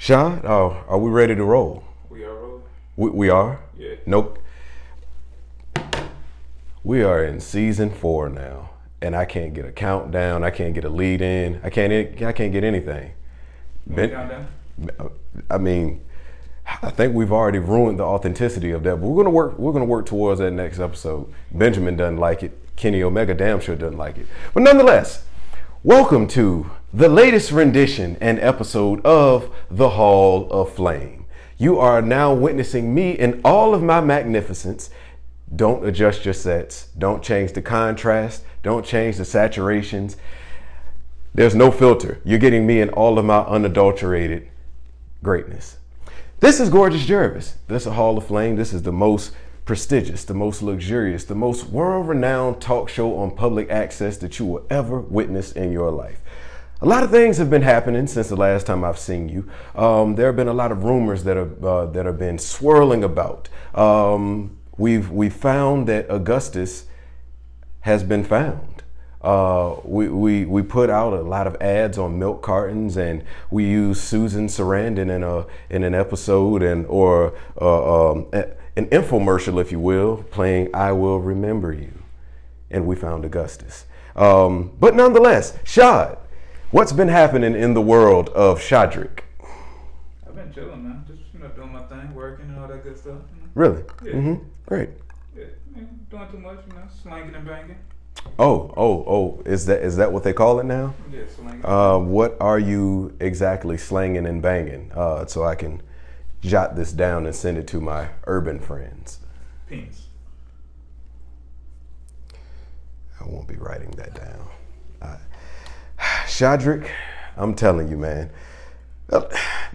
Sean, are we ready to roll? We are rolling. We are? Yeah. Nope. We are in season 4 now, and I can't get a countdown. I can't get a lead in. I can't get anything. Countdown? I mean, I think we've already ruined the authenticity of that. But we're gonna work towards that next episode. Benjamin doesn't like it. Kenny Omega damn sure doesn't like it. But nonetheless, welcome to the latest rendition and episode of The Hall of Flame. You are now witnessing me in all of my magnificence. Don't adjust your sets. Don't change the contrast. Don't change the saturations. There's no filter. You're getting me in all of my unadulterated greatness. This is Gorgeous Geravis. This is a Hall of Flame. This is the most prestigious, the most luxurious, the most world-renowned talk show on public access that you will ever witness in your life. A lot of things have been happening since the last time I've seen you. There have been a lot of rumors that have been swirling about. We've found that Augustus has been found. We put out a lot of ads on milk cartons, and we used Susan Sarandon in an episode or an infomercial, if you will, playing "I Will Remember You," and we found Augustus. But nonetheless, Shad, what's been happening in the world of Shadrick? I've been chilling, man. Just doing my thing, working and all that good stuff. Really? Yeah. Mm-hmm. Great. Yeah, doing too much, slanging and banging. Oh! Is that what they call it now? Yeah, slanging. What are you exactly slanging and banging? So I can jot this down and send it to my urban friends. Penis. I won't be writing that down. Shadrick, I'm telling you, man.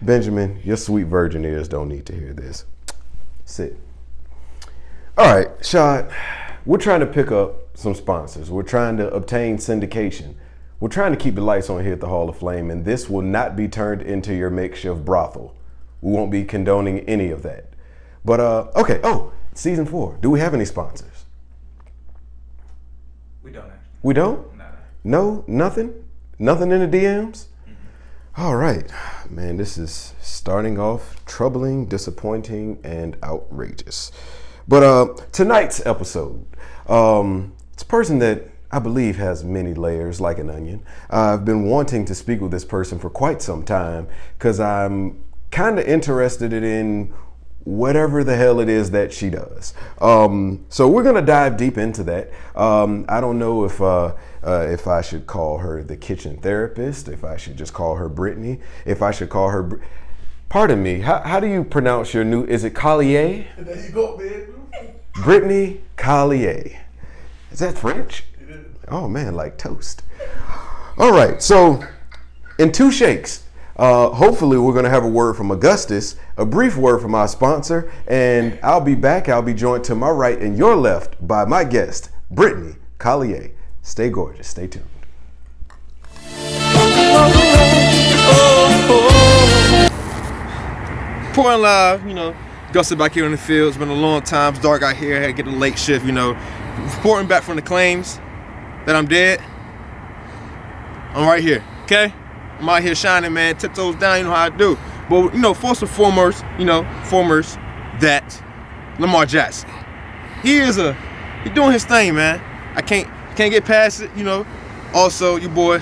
Benjamin, your sweet virgin ears don't need to hear this. Sit. All right, Shad, we're trying to pick up some sponsors. We're trying to obtain syndication. We're trying to keep the lights on here at the Hall of Flame, and this will not be turned into your makeshift brothel. We won't be condoning any of that. But, okay. Oh, season 4. Do we have any sponsors? We don't actually. We don't? Nah. No? Nothing? Nothing in the DMs? All right, man, this is starting off troubling, disappointing, and outrageous. But tonight's episode, it's a person that I believe has many layers like an onion. I've been wanting to speak with this person for quite some time because I'm kind of interested in whatever the hell it is that she does. So we're gonna dive deep into that. I don't know if I should call her the kitchen therapist, if I should just call her Brittney, if I should call her, pardon me, how do you pronounce your new, is it Callier? There you go, man. Brittney Callier. Is that French? It is. Oh man, like toast. All right, so in 2 shakes, hopefully we're gonna have a word from Augustus, a brief word from our sponsor, and I'll be back. I'll be joined to my right and your left by my guest, Brittney Callier. Stay gorgeous, stay tuned. Pouring live, Gusted back here in the field. It's been a long time. It's dark out here. I had to get a late shift, Reporting back from the claims that I'm dead. I'm right here, okay? I'm out here shining, man. Tiptoes down, you know how I do. But, first and foremost, that Lamar Jackson. He's doing his thing, man. I can't get past it, Also, your boy,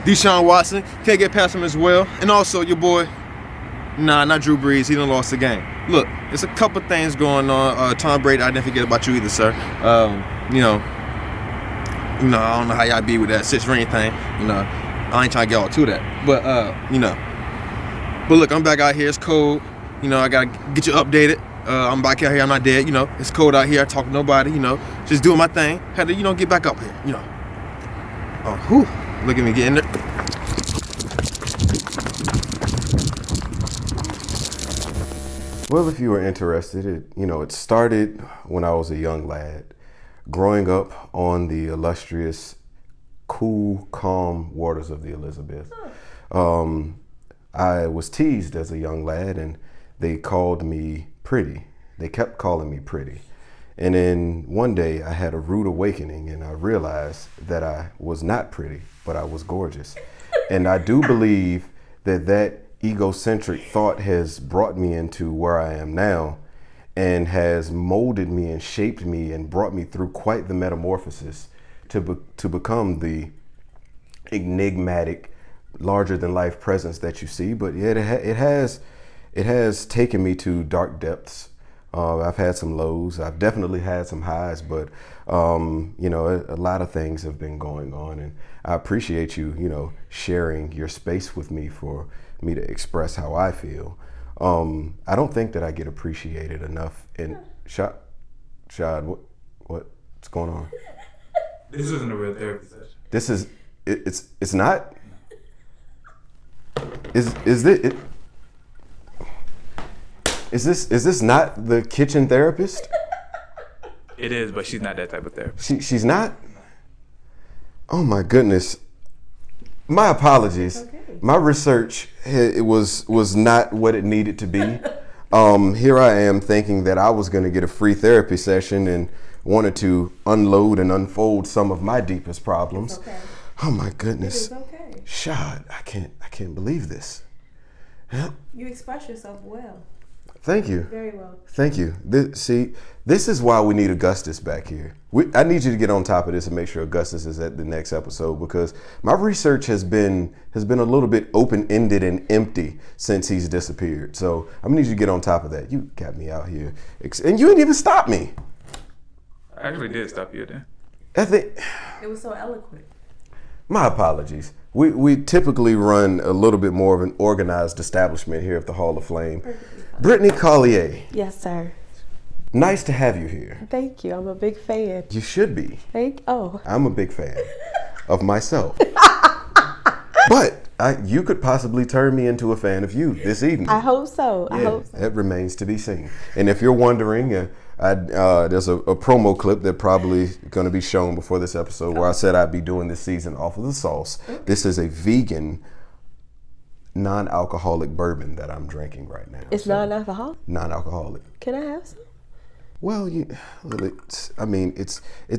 Deshaun Watson, can't get past him as well. And also, your boy, not Drew Brees. He done lost the game. Look, there's a couple things going on. Tom Brady, I didn't forget about you either, sir. I don't know how y'all be with that 6 ring thing. I ain't trying to get all to that. But, But look, I'm back out here. It's cold. I gotta get you updated. I'm back out here. I'm not dead. It's cold out here. I talk to nobody. Just doing my thing. Had to, get back up here. Oh, whew. Look at me getting there. Well, if you were interested, it started when I was a young lad, growing up on the illustrious, cool, calm waters of the Elizabeth. I was teased as a young lad, and they called me pretty. They kept calling me pretty. And then one day I had a rude awakening, and I realized that I was not pretty, but I was gorgeous. And I do believe that egocentric thought has brought me into where I am now, and has molded me and shaped me and brought me through quite the metamorphosis to become the enigmatic, larger than life presence that you see. But yeah, it has taken me to dark depths. I've had some lows. I've definitely had some highs, but you know, a lot of things have been going on, and I appreciate you, you know, sharing your space with me for me to express how I feel. I don't think that I get appreciated enough. And Shad, what's going on? This isn't a real therapy session. This is it's not. Is this not the kitchen therapist? It is, but she's not that type of therapist. She's not? Oh my goodness. My apologies. Okay. My research, it was not what it needed to be. Here I am thinking that I was going to get a free therapy session and wanted to unload and unfold some of my deepest problems. It's okay. Oh my goodness. It is okay. Shad, I can't believe this. You express yourself well. Thank you. Very well. Thank you. This is why we need Augustus back here. I need you to get on top of this and make sure Augustus is at the next episode, because my research has been a little bit open-ended and empty since he's disappeared. So I'm gonna need you to get on top of that. You got me out here, and you didn't even stop me. I actually did stop you then. I think. It was so eloquent. My apologies. We typically run a little bit more of an organized establishment here at the Hall of Flame. Brittney Callier, Yes, sir. nice to have you here. Thank you. I'm a big fan. You should be. I'm a big fan of myself. But you could possibly turn me into a fan of you this evening. I hope so. I Yeah, hope so. that remains to be seen. And if you're wondering, there's a promo clip that probably going to be shown before this episode where I said I'd be doing this season off of the sauce. This is a vegan, non-alcoholic bourbon that I'm drinking right now. It's non-alcoholic? Non-alcoholic. Can I have some? Well, it's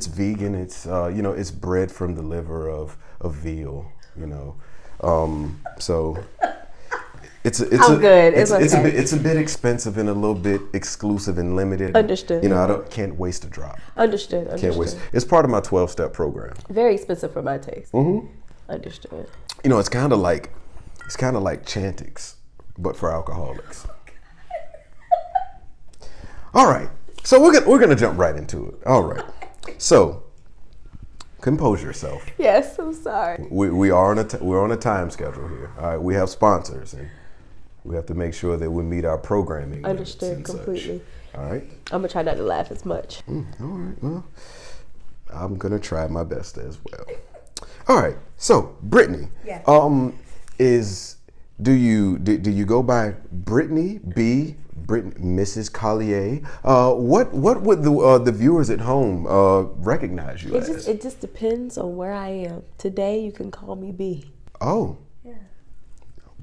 vegan. It's it's bred from the liver of veal. So it's I'm good. It's okay. It's a bit expensive and a little bit exclusive and limited. Understood. I can't waste a drop. Understood. Can't waste. It's part of my 12-step program. Very expensive for my taste. Mm-hmm. Understood. It's kind of like Chantix, but for alcoholics. All right. So we're gonna jump right into it. All right. So compose yourself. Yes, I'm sorry. We're on a time schedule here. All right. We have sponsors, and we have to make sure that we meet our programming. Understood completely. All right. I'm gonna try not to laugh as much. All right. Well, I'm gonna try my best as well. All right. So Brittney. Yes. Do you go by Brittney B? Brittney, Mrs. Callier. What would the viewers at home recognize you as? It just depends on where I am. Today you can call me B. Oh. Yeah.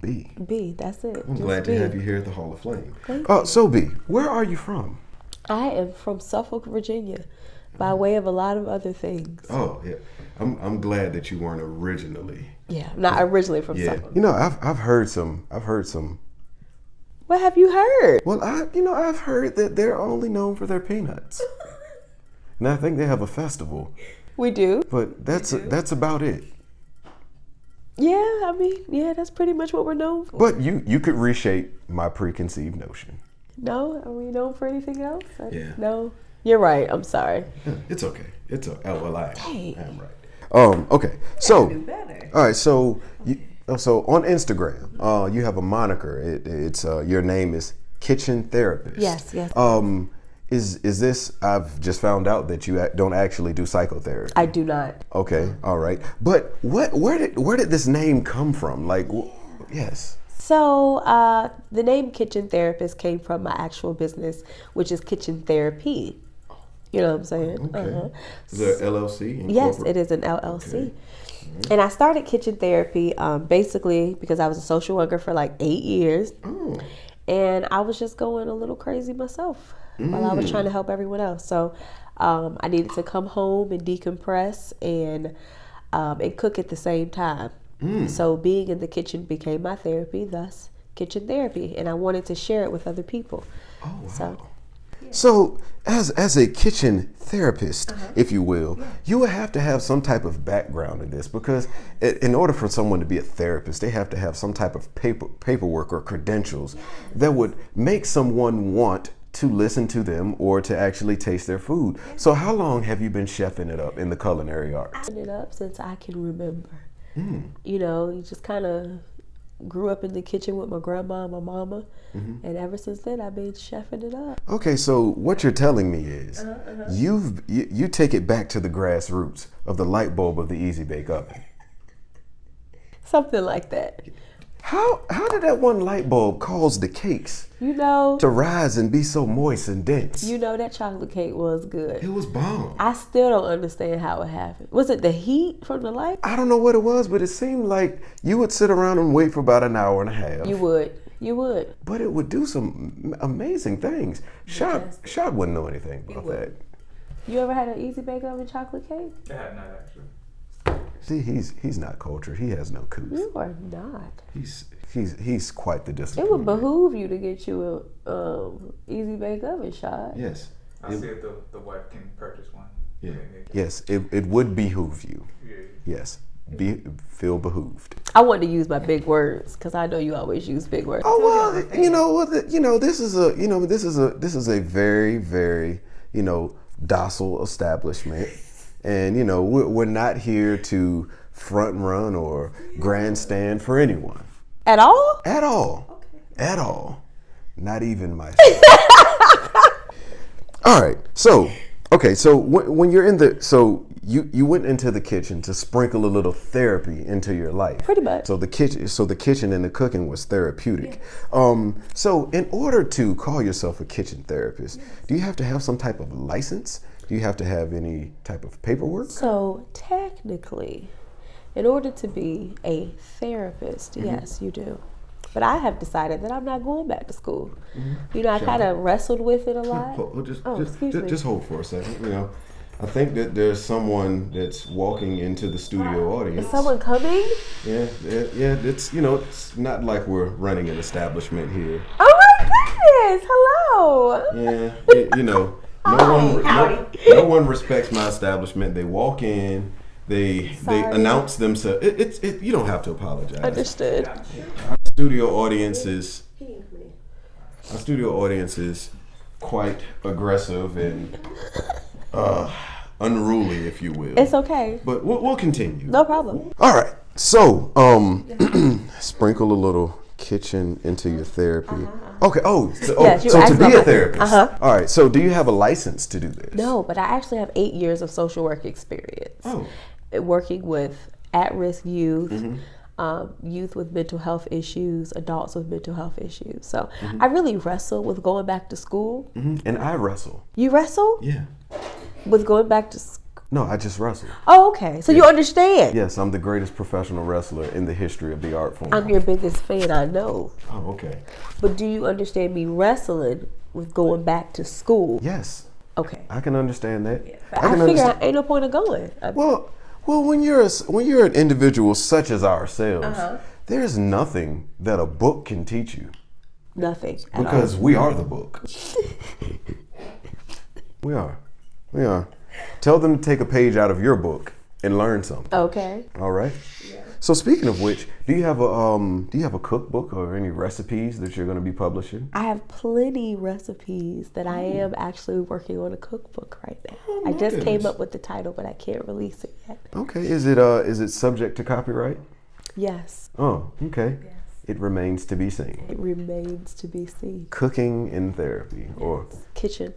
B. B, that's it. I'm glad to have you here at the Hall of Flame. Thank you. So B, where are you from? I am from Suffolk, Virginia, by way of a lot of other things. Oh yeah. I'm glad that you weren't originally. Yeah, not originally from Yeah. Suffolk. I've heard some. What have you heard? Well, I've heard that they're only known for their peanuts, and I think they have a festival. We do. But that's about it. Yeah, that's pretty much what we're known for. But you could reshape my preconceived notion. No, are we known for anything else? Yeah. No, you're right. I'm sorry. It's okay. Hey. I am right. Okay. So, Do better. all right. So on Instagram, you have a moniker. It's your name is Kitchen Therapist. Yes. Is this? I've just found out that you don't actually do psychotherapy. I do not. Okay. All right. But where did this name come from? Like, yes. So the name Kitchen Therapist came from my actual business, which is Kitchen Therapy. You know what I'm saying? Okay. Is there an LLC? Yes, it is an LLC. Okay. And I started Kitchen Therapy basically because I was a social worker for like 8 years. Oh. And I was just going a little crazy myself while I was trying to help everyone else. So I needed to come home and decompress and cook at the same time. So being in the kitchen became my therapy, thus kitchen therapy, and I wanted to share it with other people. Oh, wow. So, So, as a kitchen therapist, if you will, you would have to have some type of background in this, because in order for someone to be a therapist, they have to have some type of paperwork or credentials that would make someone want to listen to them or to actually taste their food. So how long have you been chefing it up in the culinary arts? I've been it up since I can remember. You know, you just kind of grew up in the kitchen with my grandma and my mama, and ever since then I've been chefing it up. Okay, so what you're telling me is you take it back to the grassroots of the light bulb of the Easy Bake Oven. Something like that. How did that one light bulb cause the cakes You know, to rise and be so moist and dense? you know that chocolate cake was good. It was bomb. I still don't understand how it happened. Was it the heat from the light? I don't know what it was, but it seemed like you would sit around and wait for about an hour and a half. You would. But it would do some amazing things. Shad wouldn't know anything about that. You ever had an Easy Bake Oven chocolate cake? I have not actually. See, he's not cultured. He has no couth. You are not. He's quite the It discipline. would behoove you to get you a Easy Bake Oven shot. Yes. I see if the wife can purchase one. Yeah. Yes, it would behoove you. Yeah. Yes. Feel behooved. I wanted to use my big words because I know you always use big words. Oh well, this is a very, very docile establishment, and we're not here to front run or grandstand for anyone. At all? At all. Okay. At all. Not even myself. All right. So when you're in you went into the kitchen to sprinkle a little therapy into your life. Pretty much. So the kitchen and the cooking was therapeutic. So in order to call yourself a kitchen therapist, do you have to have some type of license? Do you have to have any type of paperwork? So technically, in order to be a therapist, yes, you do. But I have decided that I'm not going back to school. I kind of wrestled with it a lot. Just hold for a second. I think that there's someone that's walking into the studio audience. Is someone coming? Yeah. It's it's not like we're running an establishment here. Oh my goodness! Hello. Yeah. No one respects my establishment. They walk in. They announce themselves. You don't have to apologize. Understood. Our studio audience is quite aggressive and unruly, if you will. It's okay. But we'll continue. No problem. All right. So, sprinkle a little kitchen into your therapy. Okay. So to be a therapist. All right. So, do you have a license to do this? No, but I actually have 8 years of social work experience. Oh. Working with at-risk youth, youth with mental health issues, adults with mental health issues. So I really wrestle with going back to school. And I wrestle. You wrestle? Yeah. With going back to school? No, I just wrestle. Oh, okay. So you understand? Yes, I'm the greatest professional wrestler in the history of the art form. I'm your biggest fan, I know. Oh, okay. But do you understand me wrestling with going back to school? Yes. Okay. I can understand that. Yeah. I figure ain't no point of going. Well, when you're an individual such as ourselves, there's nothing that a book can teach you. Nothing. Because we are the book. We are. Tell them to take a page out of your book and learn something. Okay. All right. Yeah. So speaking of which, do you have a cookbook or any recipes that you're going to be publishing? I have plenty recipes that I am actually working on a cookbook right now. I just came up with the title, but I can't release it yet. Okay. Is it subject to copyright? Yes. Oh, okay. Yes. It remains to be seen. It remains to be seen. Cooking in therapy or kitchen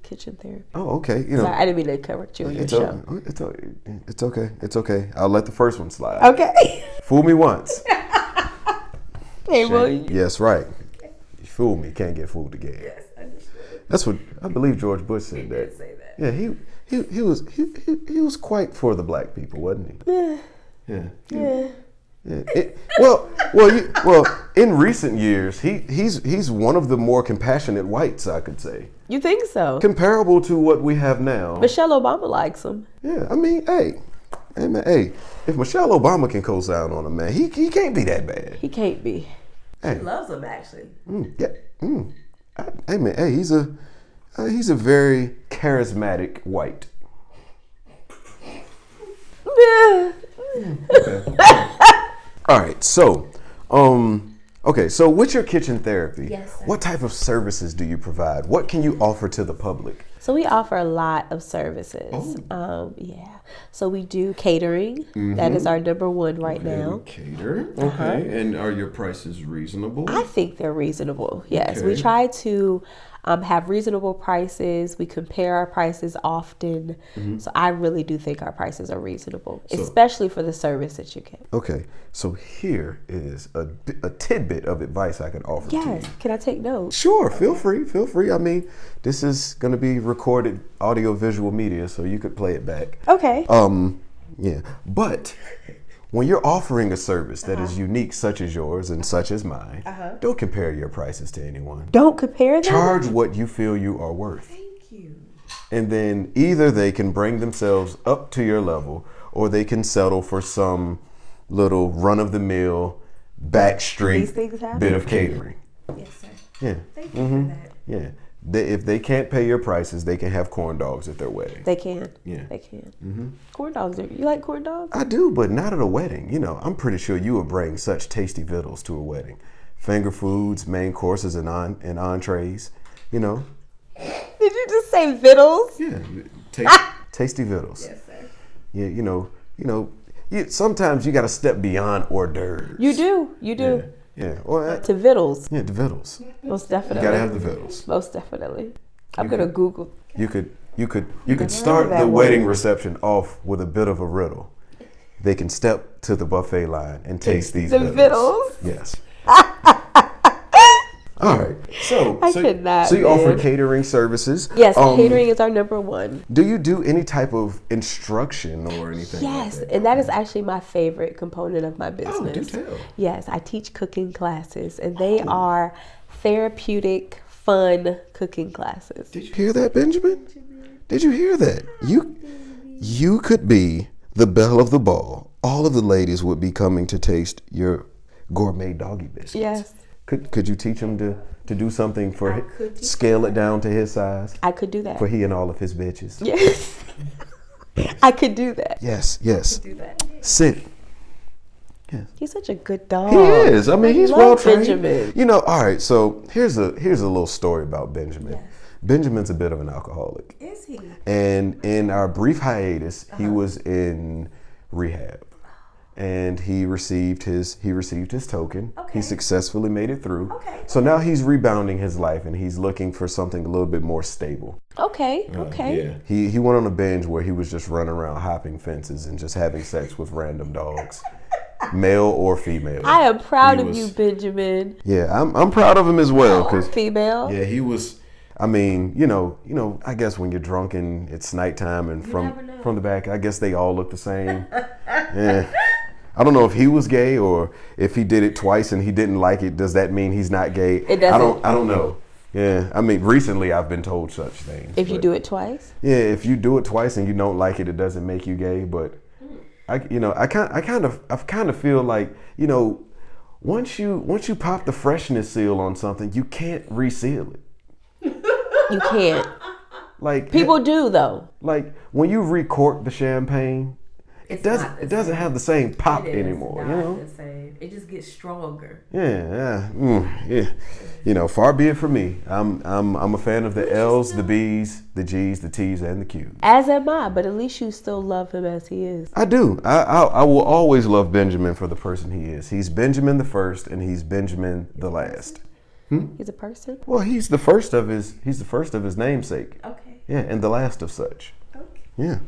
therapy. Oh, okay. Sorry, I didn't mean to correct you on your show. It's okay. It's okay. I'll let the first one slide. Okay. Fool me once. Hey, well, Yes, right. You fool me, can't get fooled again. Yes, understood. That's what I believe George Bush said. He did say that. Yeah, he was quite for the black people, wasn't he? Yeah. Yeah. In recent years, he's one of the more compassionate whites, I could say. You think so? Comparable to what we have now. Michelle Obama likes him. Yeah, I mean, hey, if Michelle Obama can co-sign on him, man, he can't be that bad. He can't be. Hey. He loves them actually. Yeah. Hey man, hey, he's a very charismatic white. All right, so, okay, so with your kitchen therapy, Yes, sir. what type of services do you provide? What can you offer to the public? So we offer a lot of services. Yeah. So we do catering. That is our number one right now. Cater. Okay, and are your prices reasonable? I think they're reasonable. Yes, we Okay. try to have reasonable prices. We compare our prices often. So I really do think our prices are reasonable, especially for the service that you get. Okay, so here is a tidbit of advice I can offer to you. Yes. Can I take notes? Sure, feel free. I mean, this is going to be recorded audio visual media, so you could play it back. Okay. Yeah, but when you're offering a service that is unique, such as yours and such as mine, don't compare your prices to anyone. Don't compare them. Charge what you feel you are worth. Thank you. And then either they can bring themselves up to your level or they can settle for some little run-of-the-mill These backstreet things happen. bit of catering. Yes, sir. Yeah, Thank you for that. yeah. If they can't pay your prices, they can have corn dogs at their wedding. They can. Yeah. They can. Corn dogs. You like corn dogs? I do, but not at a wedding. You know, I'm pretty sure you would bring such tasty victuals to a wedding. Finger foods, main courses, and entrees. You know. Did you just say victuals? Yeah, tasty victuals. Yes, sir. Yeah, you know. Sometimes you got to step beyond hors d'oeuvres. You do. You do. Yeah. Well, To victuals. yeah, the victuals. Most You definitely. gotta have the victuals. Most definitely. I'm gonna Google. You could start that the word. wedding reception off with a bit of a riddle. They can step to the buffet line and taste these The victuals. victuals. Yes. All right. So I could not, So you offer man. catering services. Yes, catering is our number one. Do you do any type of instruction or anything? Yes, Like that? and that is actually my favorite component of my business. Oh, do tell. Yes, I teach cooking classes, and they are therapeutic, fun cooking classes. Did you hear that, Benjamin? Did you hear that? You could be the belle of the ball. All of the ladies would be coming to taste your gourmet doggy biscuits. Yes. Could you teach him to do something I for could teach scale it down to his size I could do that. for he and all of his bitches? Yes. I could do that. Yes. Do that. Sit. He's such a good dog. He is. I mean, he's love well trained. Benjamin. You know. All right. So here's a little story about Benjamin. Yes. Benjamin's a bit of an alcoholic, Is he? and in our brief hiatus, he was in rehab, and he received his token. Okay. He successfully made it through. Okay. So now he's rebounding his life, and he's looking for something a little bit more stable. Okay. Okay. He went on a binge where he was just running around hopping fences and just having sex with random dogs, male or female. I am proud He of was- you, Benjamin. Yeah, I'm proud of him as well because Female. yeah, he was. I mean, you know. I guess when you're drunk and it's nighttime and never know. from the back, I guess they all look the same. Yeah. I don't know if he was gay or if he did it twice and he didn't like it. Does that mean he's not gay? It doesn't. I don't know. Yeah. I mean, recently I've been told such things. If you but- do it twice. Yeah, if you do it twice and you don't like it, it doesn't make you gay. But I kind of feel like, you know, once you pop the freshness seal on something, you can't reseal it. You can't. Like People do though. like when you recork the champagne, it It's not the doesn't same. have the same pop It is anymore. not You know. the same. It just gets stronger. Yeah. You know, far be it from me. I'm a fan of the L's, the B's, the G's, the T's, and the Q's. As am I, but at least you still love him as he is. I do. I will always love Benjamin for the person he is. He's Benjamin the first, and he's Benjamin the last. He's a person. Well, he's the first of his namesake. Okay. Yeah, and the last of such. Okay. Yeah.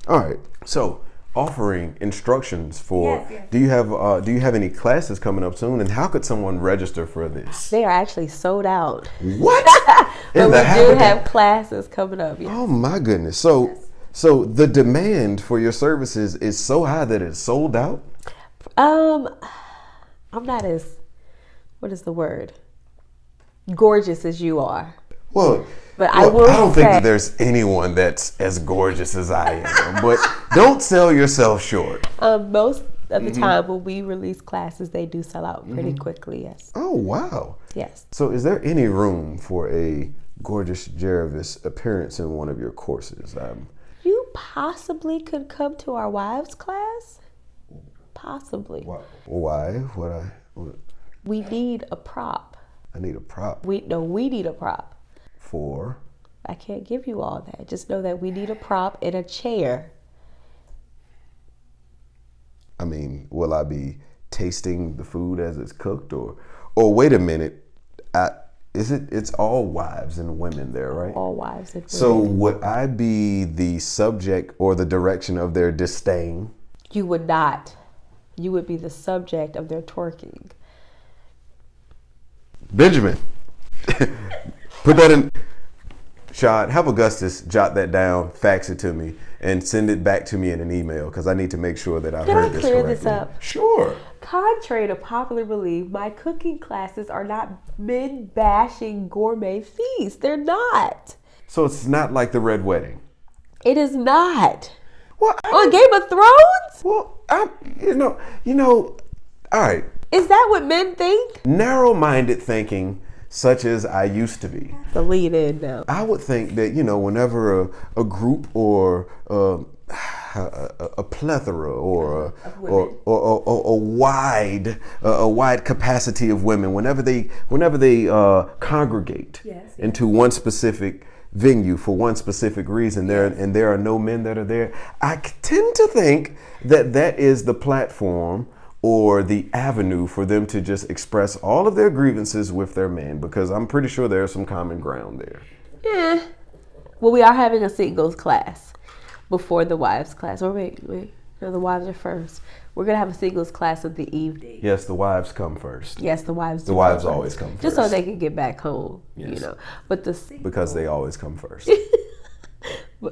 All right. So, offering instructions for. Yes, yes. Do you have any classes coming up soon? And how could someone register for this? They are actually sold out. What? But In we the do Habitat? have classes coming up. Yes. Oh my goodness. So the demand for your services is so high that it's sold out? I'm not as, what is the word? Gorgeous as you are. Well, But I will don't think say- that there's anyone that's as gorgeous as I am. But don't sell yourself short. Most of the time when we release classes, they do sell out pretty quickly. Yes. Oh, wow. Yes. So is there any room for a gorgeous Geravis appearance in one of your courses? You possibly could come to our wives class. Possibly. Why? We need a prop. I need a prop We need a prop. for. I can't give you all that. Just know that we need a prop and a chair. I mean, will I be tasting the food as it's cooked, or wait a minute, it's all wives and women there, right? All wives and women. So would I be the subject or the direction of their disdain? You would not. You would be the subject of their twerking. Benjamin, put that in. Shad, have Augustus jot that down, fax it to me, and send it back to me in an email because I need to make sure that I've heard this correctly. Can I clear this up? Sure. Contrary to popular belief, my cooking classes are not men-bashing gourmet feasts. They're not. So it's not like the Red Wedding. It is not. Well, On Game of Thrones? Well, all right. Is that what men think? Narrow-minded thinking, such as I used to be. The lead in now. I would think that, whenever a group or a plethora or a wide capacity of women, whenever they congregate into one specific venue for one specific reason, and there are no men that are there, I tend to think that is the platform or the avenue for them to just express all of their grievances with their men, because I'm pretty sure there's some common ground there. Yeah. Well, we are having a singles class before the wives class. Or wait. No, the wives are first. We're going to have a singles class in the evening. Yes, the wives come first. Yes, the wives do. The wives always come first. Just so they can get back home, Yes. But Because they always come first.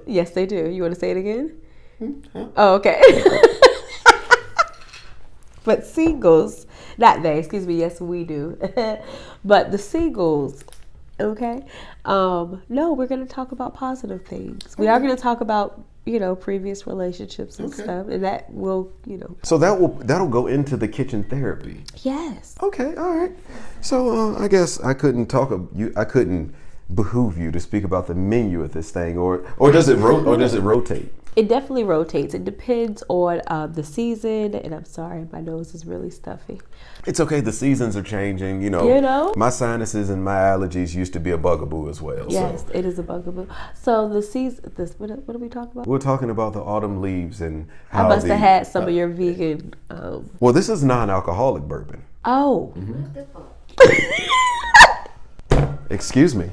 yes, they do. You want to say it again? Oh, okay. But singles, not they, excuse me, yes, we do. But the singles, okay? No, we're going to talk about positive things. We are going to talk about, previous relationships and stuff. And that will, So that'll go into the kitchen therapy. Yes. Okay, all right. So I guess I couldn't behoove you to speak about the menu of this thing, or does it rotate? It definitely rotates. It depends on the season. And I'm sorry, my nose is really stuffy. It's okay. The seasons are changing. My sinuses and my allergies used to be a bugaboo as well. Yes, so. it is a bugaboo. So the season. What are we talking about? We're talking about the autumn leaves and how I must have had some of your vegan. Well, this is non-alcoholic bourbon. Oh. Excuse me.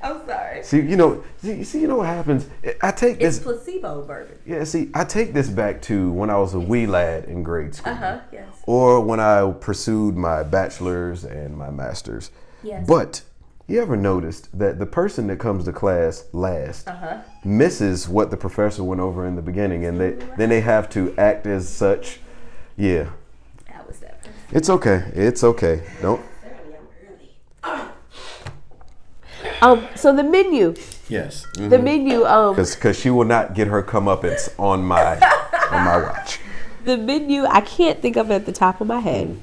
I'm sorry. See, what happens? I take this. It's placebo bourbon. Yeah, see, I take this back to when I was a wee lad in grade school. Yes. Or when I pursued my bachelor's and my master's. Yes. But you ever noticed that the person that comes to class last misses what the professor went over in the beginning, and then they have to act as such? Yeah. That was that person. It's okay. Don't. So the menu. Yes. The menu. Because she will not get her comeuppance on my watch. The menu. I can't think of it at the top of my head,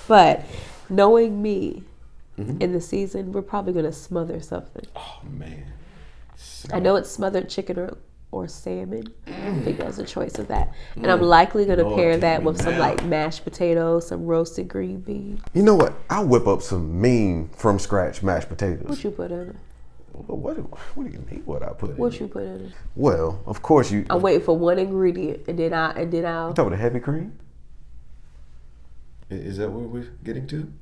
but knowing me, in the season, we're probably gonna smother something. Oh man. I know it's smothered chicken or salmon. I think there's a choice of that, and I'm likely gonna pair that with some like mashed potatoes, some roasted green beans. You know what? I'll whip up some mean from scratch mashed potatoes. What you put in it? What do you mean? What I put in? What you put in it? Well, of course you. I'm waiting for one ingredient, and then I'll. You talking about the heavy cream? Is that what we're getting to?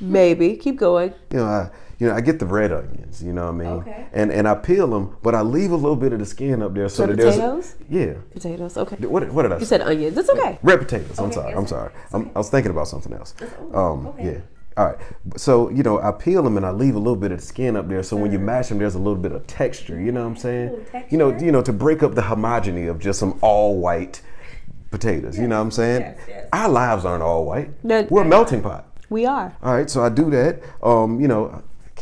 Maybe keep going. I get the red onions. You know what I mean? Okay. And I peel them, but I leave a little bit of the skin up there so that potatoes? Yeah. Potatoes. Okay. What did I say? You said onions. It's okay. Red potatoes. I'm Okay, sorry. yes, I'm sorry. it's okay. I was thinking about something else. Okay. Yeah. All right. So, I peel them and I leave a little bit of the skin up there. So when you mash them, there's a little bit of texture. You know what I'm saying? Texture? To break up the homogeny of just some all white potatoes. You know what I'm saying? Yes. Our lives aren't all white. No. We're a melting pot. We are. All right. So I do that.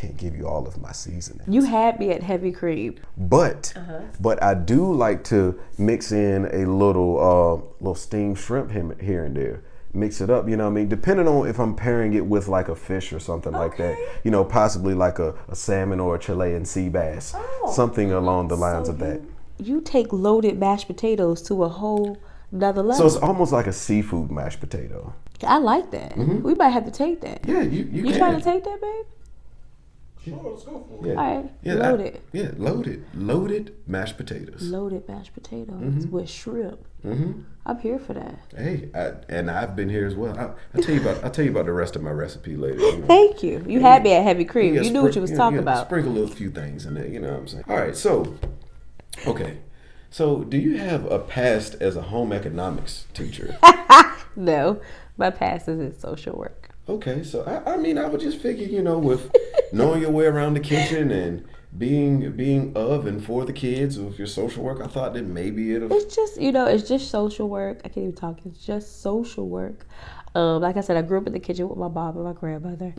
can't give you all of my seasoning. You had me at heavy cream. But I do like to mix in a little steamed shrimp here and there. Mix it up, you know what I mean? Depending on if I'm pairing it with like a fish or something like that. You know, possibly like a salmon or a Chilean sea bass. Something along the lines of that. You take loaded mashed potatoes to a whole nother level. So it's almost like a seafood mashed potato. I like that. We might have to take that. Yeah, you You trying to take that, babe? Sure, let's go for it. Yeah. All right, Yeah, loaded. Loaded mashed potatoes. Loaded mashed potatoes with shrimp. I'm here for that. Hey, and I've been here as well. I'll tell you about the rest of my recipe later. You know. Thank you. You had me at heavy cream. You knew what you was talking about. Sprinkle a little few things in there. You know what I'm saying? All right. So, okay. So, do you have a past as a home economics teacher? No, my past is in social work. Okay. So, I mean, I would just figure, you know, with knowing your way around the kitchen and being of and for the kids with your social work, I thought that maybe it'll. It's just, it's just social work. I can't even talk. It's just social work. Like I said, I grew up in the kitchen with my mom and my grandmother,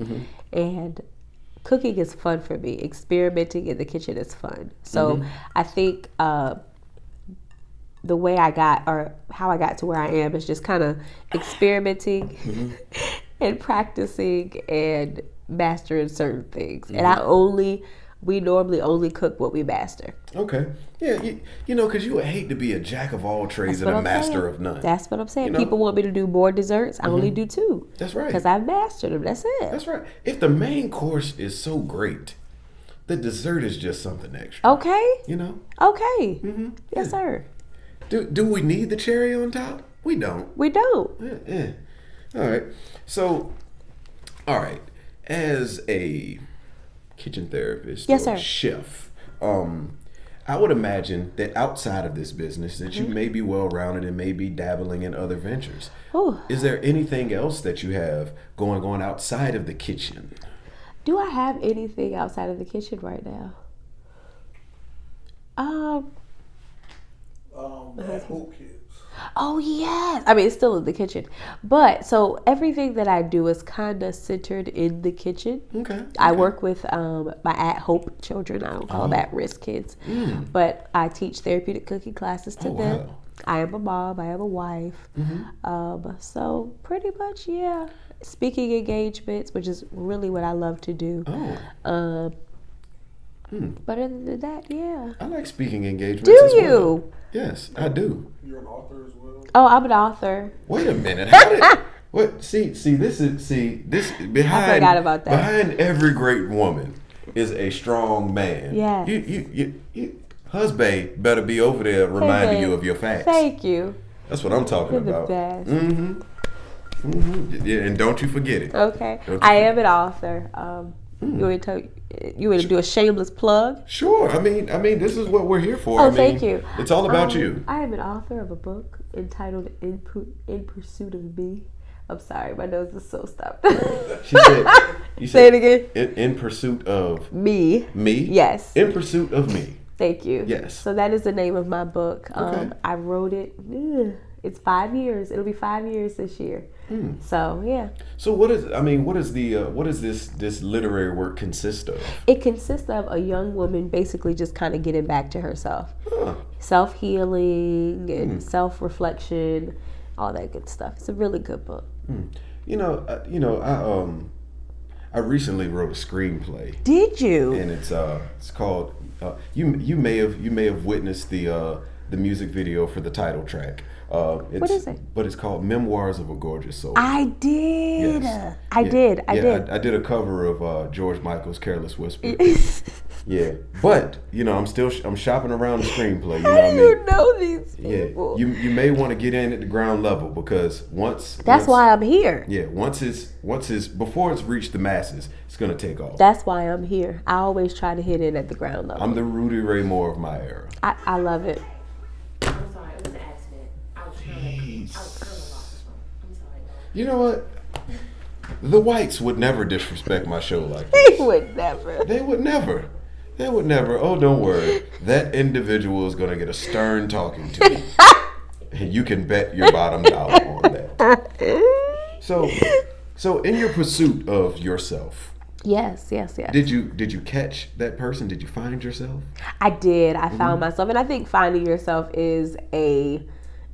and cooking is fun for me. Experimenting in the kitchen is fun. So I think the way I got, or how I got to where I am, is just kind of experimenting and practicing and mastering certain things. And we normally only cook what we master. Okay. Yeah, you know, because you would hate to be a jack of all trades and a master of none. That's what I'm saying. You know? People want me to do more desserts. I only do 2. That's right. Because I've mastered them. That's it. That's right. If the main course is so great, the dessert is just something extra. Okay. You know? Okay. Yes, Yeah. sir. Do we need the cherry on top? We don't. We don't. Yeah. All right. So, all right. As a kitchen therapist Yes, or sir. chef, I would imagine that outside of this business that you may be well-rounded and may be dabbling in other ventures. Ooh. Is there anything else that you have going on outside of the kitchen? Do I have anything outside of the kitchen right now? That Hope Kids. Oh, yes. I mean, it's still in the kitchen. But, so everything that I do is kind of centered in the kitchen. Okay. I work with my at-hope children. I don't call them at-risk kids. But I teach therapeutic cooking classes to them. Wow. I am a mom. I am a wife. So pretty much, yeah. Speaking engagements, which is really what I love to do. But other than that, yeah. I like speaking engagements Do as you? well. Yes, I do. You're an author as well. Oh, I'm an author. Wait a minute. How did what this behind I forgot about that. Behind every great woman is a strong man. Yes. You husband better be over there reminding you of your facts. Thank you. That's what I'm talking You're the about. best. Yeah, and don't you forget it. Okay. Don't you I am an author. You want to do a shameless plug? Sure. I mean, this is what we're here for. Oh, I mean, thank you. It's all about you. I am an author of a book entitled In Pursuit of Me. I'm sorry, my nose is so stopped. You Say said it again. In pursuit of Me. me? Yes. In pursuit of me. Thank you. Yes. So that is the name of my book. Okay. I wrote it. It's 5 years. It'll be 5 years this year. So yeah. So what is this literary work consist of? It consists of a young woman basically just kind of getting back to herself, self-healing and self-reflection, all that good stuff. It's a really good book. I recently wrote a screenplay. Did you? And it's called you may have witnessed the music video for the title track. What is it? But it's called Memoirs of a Gorgeous Soul. I did. Yes. I did. I did a cover of George Michael's Careless Whisper. Yeah, but I'm shopping around the screenplay. You know what I mean? You know these people. Yeah, you may want to get in at the ground level because That's why I'm here. Yeah, before it's reached the masses, it's gonna take off. That's why I'm here. I always try to hit in at the ground level. I'm the Rudy Ray Moore of my era. I love it. I'm sorry, it was an accident. I was trying to lock this phone. I'm sorry. You know what? The whites would never disrespect my show like this. They would never. They would never. They would never. Oh, don't worry. That individual is going to get a stern talking to. And you can bet your bottom dollar on that. So in your pursuit of yourself, Yes. Did you catch that person? Did you find yourself? I did. I found myself, and I think finding yourself is a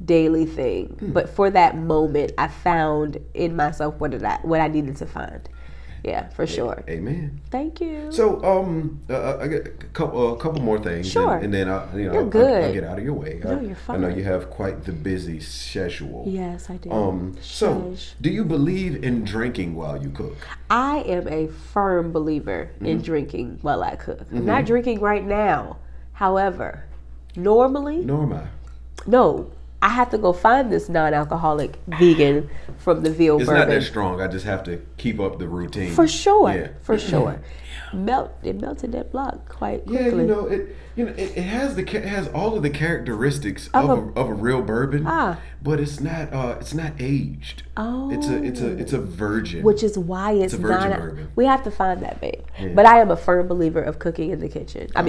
daily thing. But for that moment, I found in myself what I needed to find. Yeah, for sure. Amen. Thank you. So, I got a couple more things. Sure. And then I'll get out of your way. No, you're fine. I know you have quite the busy schedule. Yes, I do. So, do you believe in drinking while you cook? I am a firm believer in drinking while I cook. I'm not drinking right now. However, normally, no, I have to go find this non-alcoholic vegan from the Veal It's Bourbon. not that strong. I just have to keep up the routine. For sure. Yeah. For sure. It melted that block quite quickly. It has all of the characteristics of a real bourbon, but it's not aged. Oh. It's a virgin. Which is why it's a virgin not. bourbon. We have to find that, babe. Yeah. But I am a firm believer of cooking in the kitchen. Of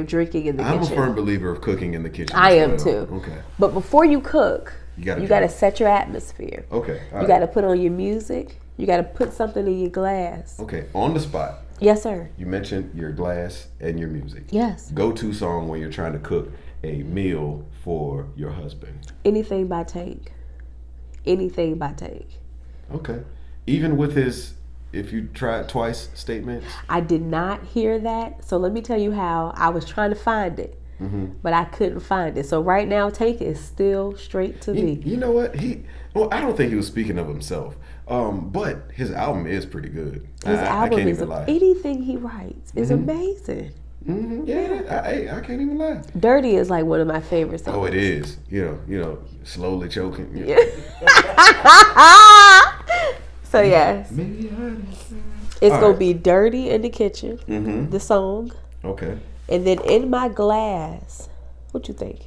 drinking in the kitchen. I'm a firm believer of cooking in the kitchen. I am well. too. Okay. But before you cook, you gotta got to set your atmosphere. Okay. You got to put on your music. You got to put something in your glass. Okay. On the spot. Yes, sir. You mentioned your glass and your music. Yes. Go-to song when you're trying to cook a meal for your husband. Anything by Tank. Anything by Tank. Okay. Even with his "if you try it twice" statements? I did not hear that. So let me tell you how I was trying to find it. But I couldn't find it. So right now, Tank is still straight to me. You know what? I don't think he was speaking of himself. But his album is pretty good. His album can't is even lie. Anything he writes is amazing. Yeah, I can't even lie. Dirty is like one of my favorite songs. Oh, it is. Slowly choking. Yeah. So yes, it's gonna be Dirty in the Kitchen, the song. Okay. And then In My Glass, what you think?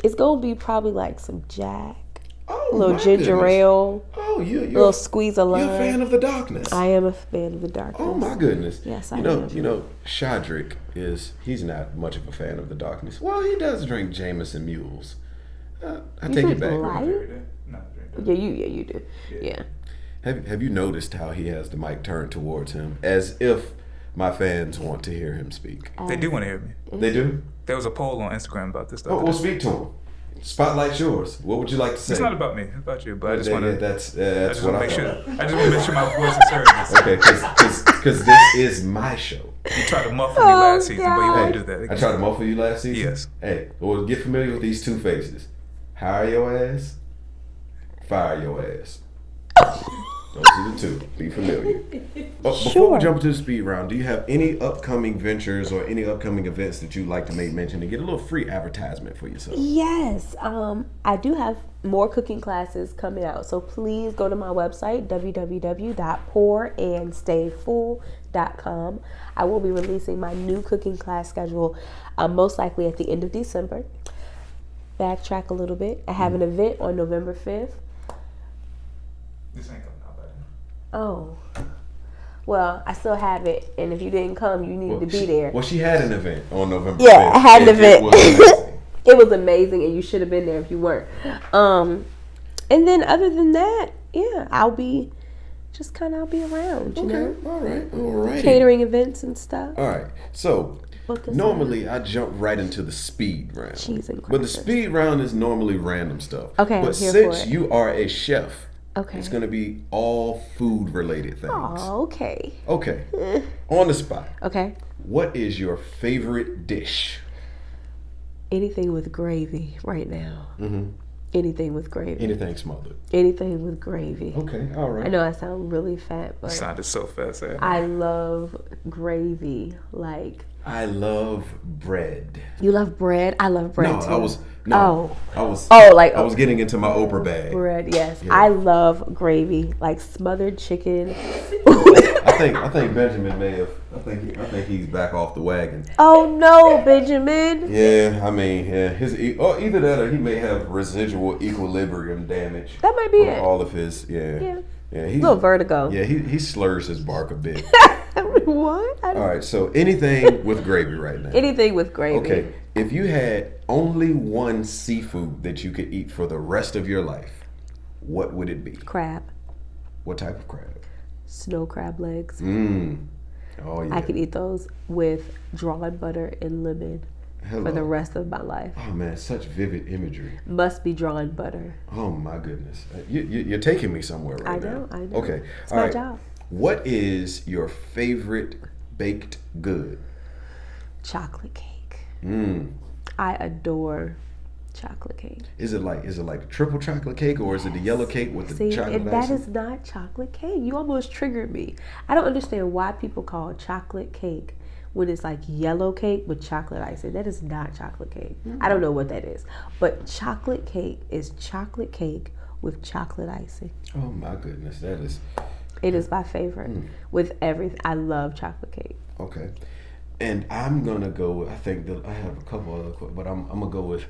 It's gonna be probably like some Jack, a little ginger ale, you're a little squeeze of lime. You're a fan of the darkness. I am a fan of the darkness. Oh my goodness. Yes, I am. Shadrick he's not much of a fan of the darkness. Well, he does drink Jameson mules. I take it back. Light? Yeah, you do. Yeah. Have you noticed how he has the mic turned towards him as if my fans want to hear him speak? They do want to hear me. They do? There was a poll on Instagram about this stuff. Oh, well, speak to him. Spotlight's yours. What would you like to say? It's not about me. It's about you. But I just want to. That's what I make thought. sure. I just want to make sure my voice is heard. Okay, because this is my show. You tried to muffle me last season, but you won't do that again. I tried to muffle you last season? Yes. Hey, well, get familiar with these two faces. Hire your ass, fire your ass. Those are the two. Be familiar. Before we jump into the speed round, do you have any upcoming ventures or any upcoming events that you'd like to make mention to get a little free advertisement for yourself? Yes, I do have more cooking classes coming out. So please go to my website, www.pourandstayfull.com. I will be releasing my new cooking class schedule most likely at the end of December. Backtrack a little bit. I have an event on November 5th. This ain't coming out, buddy. Oh. Well, I still have it, and if you didn't come, you need to be there. Well, she had an event on November 5th. Yeah, I had an event. It was amazing. It was amazing, and you should have been there if you weren't. And then other than that, yeah, I'll be around, you know? All right. Catering events and stuff. All right. So, normally I jump right into the speed round. Cheese and but the speed round is normally random stuff. Okay, but I'm here since for it. you are a chef, Okay. it's going to be all food related things. Oh, okay. Okay. On the spot. Okay. What is your favorite dish? Anything with gravy right now. Anything with gravy. Anything smothered. Anything with gravy. Okay, all right. I know I sound really fat, but Sounded so fast. I love gravy. Like, I love bread. you love bread? I love bread too. I was getting into my Oprah bag. Bread, yes. Yeah. I love gravy, like smothered chicken. I think Benjamin may have. I think he's back off the wagon. Oh no, Benjamin. Yeah, I mean, either that or he may have residual equilibrium damage. That might be it. All of his, yeah. He's, little vertigo. Yeah, he slurs his bark a bit. What? All right, so anything with gravy right now. Anything with gravy. Okay, if you had only one seafood that you could eat for the rest of your life, what would it be? Crab. What type of crab? snow crab legs. Oh yeah. I could eat those with drawn butter and lemon for the rest of my life. Oh man, such vivid imagery. Must be drawn butter. Oh my goodness, you're taking me somewhere right now. I know. Okay, It's all my right. job. What is your favorite baked good? Chocolate cake. Mm. I adore chocolate cake. Is it like the triple chocolate cake, or is it the yellow cake with the See, chocolate and that icing? is not chocolate cake. You almost triggered me. I don't understand why people call chocolate cake when it's like yellow cake with chocolate icing. That is not chocolate cake. I don't know what that is. But chocolate cake is chocolate cake with chocolate icing. Oh my goodness, that is It is my favorite with everything. I love chocolate cake. okay. And I'm gonna go with, I think that I have a couple other, but I'm gonna go with.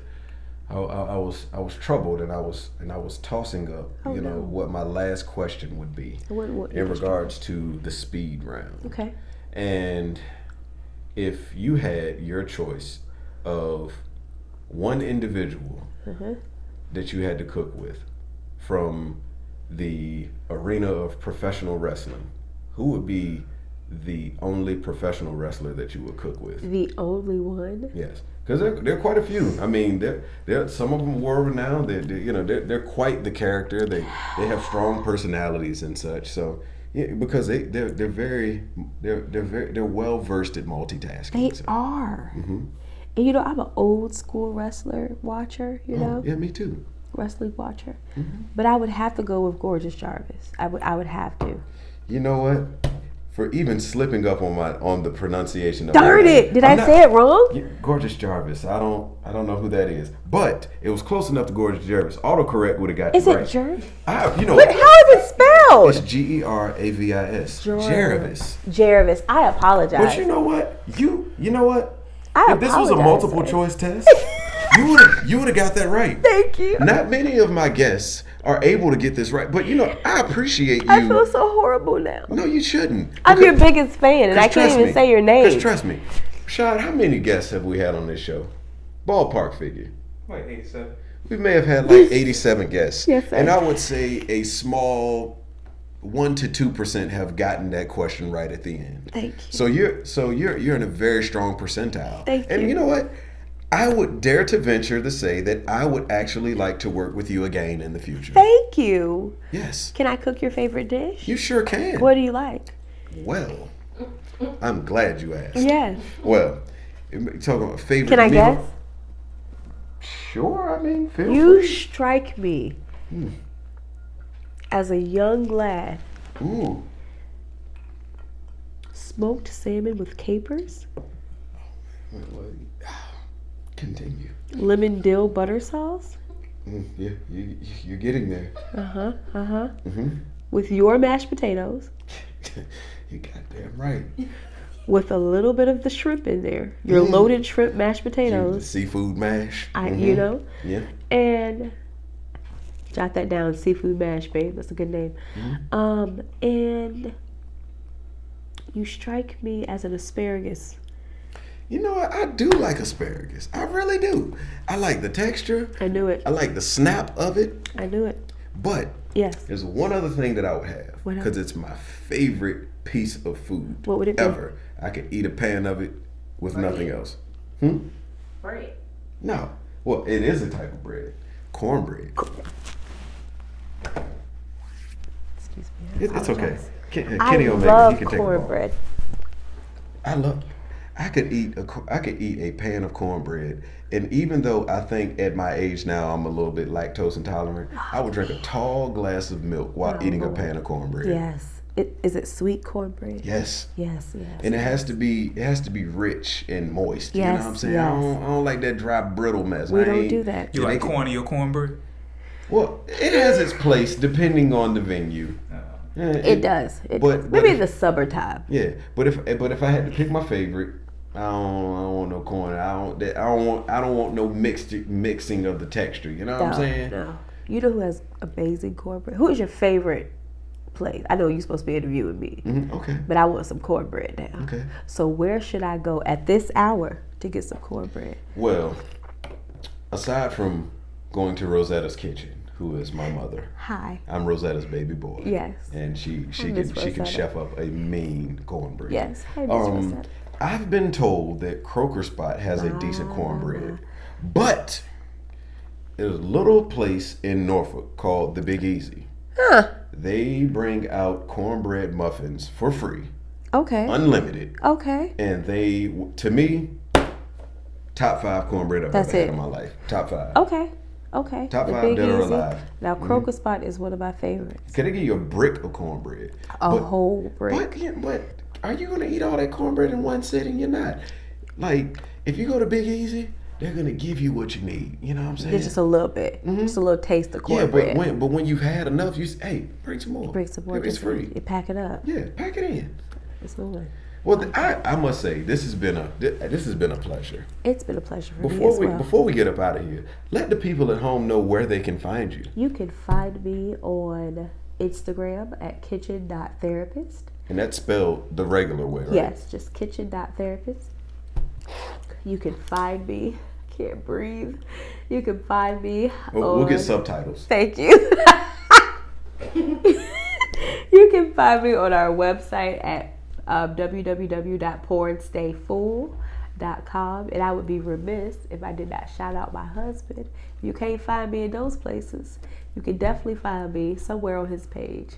I was troubled, and I was tossing up, what my last question would be What in regards to the speed round. Okay. And if you had your choice of one individual that you had to cook with from the arena of professional wrestling, who would be the only professional wrestler that you would cook with? The only one? Yes, because there are quite a few. I mean, there some of them world renowned. They're quite the character. They have strong personalities and such. So yeah, because they're very well versed at multitasking. They so. are. Mm-hmm. And I'm an old school wrestler watcher, Oh, yeah, me too. wrestling watcher. Mm-hmm. But I would have to go with Gorgeous Jarvis. I would have to. You know what? For even slipping up on the pronunciation of Darn her name. it! Did I say it wrong? Yeah, Gorgeous Jarvis. I don't know who that is, but it was close enough to Gorgeous Jarvis. Autocorrect would have got Is you it right. Jarvis? How is it spelled? It's Geravis. Geravis. Jarvis. I apologize. But you know what? You know what? I If this was a apologize, multiple sir. choice test, you would have got that right. Thank you. Not many of my guests are able to get this right, but I appreciate you. I feel so horrible now. No, you shouldn't. I'm your biggest fan, and I can't even say your name. Because trust me, Shad, how many guests have we had on this show? Ballpark figure. Wait, 87. We may have had like 87 guests. Yes, sir. And I would say a small 1 to 2% have gotten that question right at the end. Thank you. So you're in a very strong percentile. Thank And you. you know what? I would dare to venture to say that I would actually like to work with you again in the future. Thank you. Yes. Can I cook your favorite dish? You sure can. What do you like? Well, I'm glad you asked. Yes. Well, talking about favorite Can I meal. guess? Sure, I mean, feel You free. strike me as a young lad. Ooh. Smoked salmon with capers, Well, continue. lemon dill butter sauce. Yeah, you're getting there. With your mashed potatoes, You goddamn right. with a little bit of the shrimp in there. Your loaded shrimp mashed The potatoes. seafood mash. Yeah. Yeah. And jot that down, seafood mash, babe. That's a good name. And you strike me as an asparagus. You know what? I do like asparagus. I really do. I like the texture. I knew it. I like the snap of it. I knew it. But Yes. there's one other thing that I would have. What else? Because it's my favorite piece of food. What would it be? Ever. I could eat a pan of it with nothing else. Bread. No. Well, it is a type of bread. Cornbread. Excuse me. It's okay. I Kenny Omega, love he can take a ball. cornbread. I could eat a pan of cornbread, and even though I think at my age now I'm a little bit lactose intolerant, I would drink a tall glass of milk while eating a pan of cornbread. Yes. Is it sweet cornbread? Yes. Yes, yes. And it has to be rich and moist. You know Yes, what I'm saying? yes. I don't like that dry brittle mess. We I don't ain't- do that. You Yeah, like they can- corn in your cornbread? Well, it has its place depending on the venue. Yeah, It does. It but- does. but Maybe if- the summertime. Yeah, but if I had to pick my favorite, I don't want no corn. I don't want no mixing of the texture. You know what I'm saying? No. You know who has amazing cornbread? Who is your favorite place? I know you're supposed to be interviewing me, Okay. but I want some cornbread now. Okay. So where should I go at this hour to get some cornbread? Well, aside from going to Rosetta's Kitchen, who is my mother. Hi. I'm Rosetta's baby boy. Yes. And she Miss can Rosetta. chef up a mean cornbread. Yes. Hi, Miss Rosetta. I've been told that Croaker Spot has a decent cornbread, but there's a little place in Norfolk called the Big Easy. Huh. They bring out cornbread muffins for free, Okay. unlimited, Okay. and they, to me, top 5 cornbread I've That's ever had it. in my life. Top 5. Okay. Okay. Top The 5 Big dead or Easy. alive. Now, Croaker Spot is one of my favorites. Can they give you a brick of cornbread? A whole brick. But are you gonna eat all that cornbread in one sitting? You're not. Like, if you go to Big Easy, they're gonna give you what you need. You know what I'm saying? It's just a little bit. Just a little taste of cornbread. Yeah, but when you've had enough, you say, hey, bring some more. Bring some more. It's free. You pack it up. Yeah, pack it in. It's good. Well, I must say this has been a pleasure. It's been a pleasure for me as well. Before we get up out of here, let the people at home know where they can find you. You can find me on Instagram at kitchen.therapist. And that's spelled the regular way, right? Yes, just kitchen.therapist. You can find me. Can't breathe. You can find me. We'll get subtitles. Thank you. You can find me on our website at www.pornstayfull.com. And I would be remiss if I did not shout out my husband. If you can't find me in those places, you can definitely find me somewhere on his page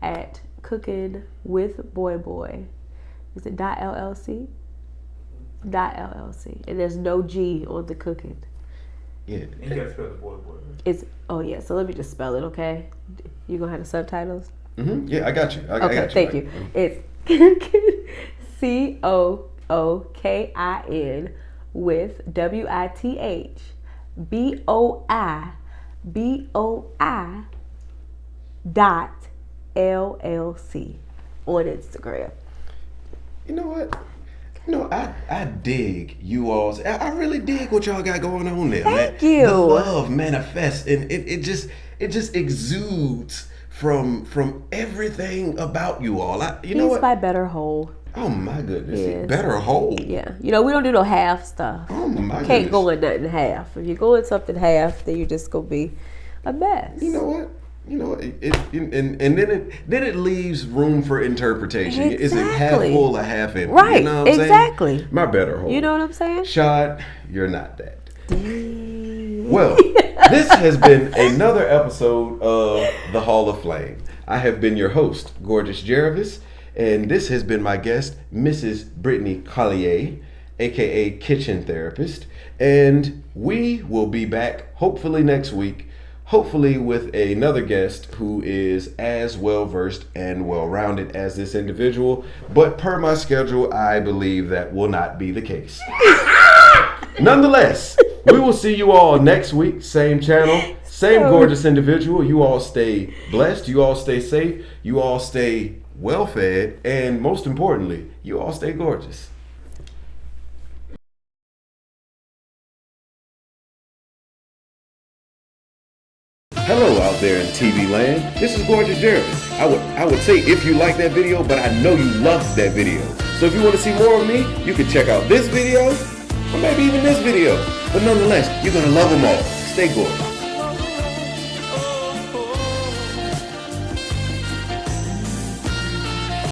at Cookin with Boy. Is it .llc? .llc. And there's no G on the Cookin. Yeah. You gotta spell the boy. It's so let me just spell it, okay? You gonna have the subtitles? Mm-hmm. Yeah, I got you. I Okay, got you. thank you. It's COOKIN with WITHBOIBOI .LLC on Instagram. You know what? I dig you all's. I really dig what y'all got going on there, man. Thank you. The love manifests, and it just exudes from everything about you all. You know He's what? my better whole. Oh my goodness, Yes. better hold. Yeah, we don't do no half stuff. Oh my Can't goodness. go in nothing half. If you go in something half, then you're just gonna be a mess. You know what? And then it leaves room for interpretation. Is it half Exactly. full or half empty? Right, You know what I'm exactly. saying? My better hold. You know what I'm saying? Shad, you're not that. Well, this has been another episode of The Hall of Flame. I have been your host, Gorgeous Geravis, and this has been my guest, Mrs. Brittney Callier, aka Kitchen Therapist. And we will be back hopefully next week, hopefully with another guest who is as well versed and well rounded as this individual. But per my schedule, I believe that will not be the case. Nonetheless, we will see you all next week, same channel, same gorgeous individual. You all stay blessed, you all stay safe, you all stay well fed, and most importantly, you all stay gorgeous. Hello out there in TV land. This is Gorgeous Geravis. I would say if you like that video, but I know you loved that video. So if you want to see more of me, you can check out this video, or maybe even this video. But nonetheless, you're gonna love them all. Stay gorgeous.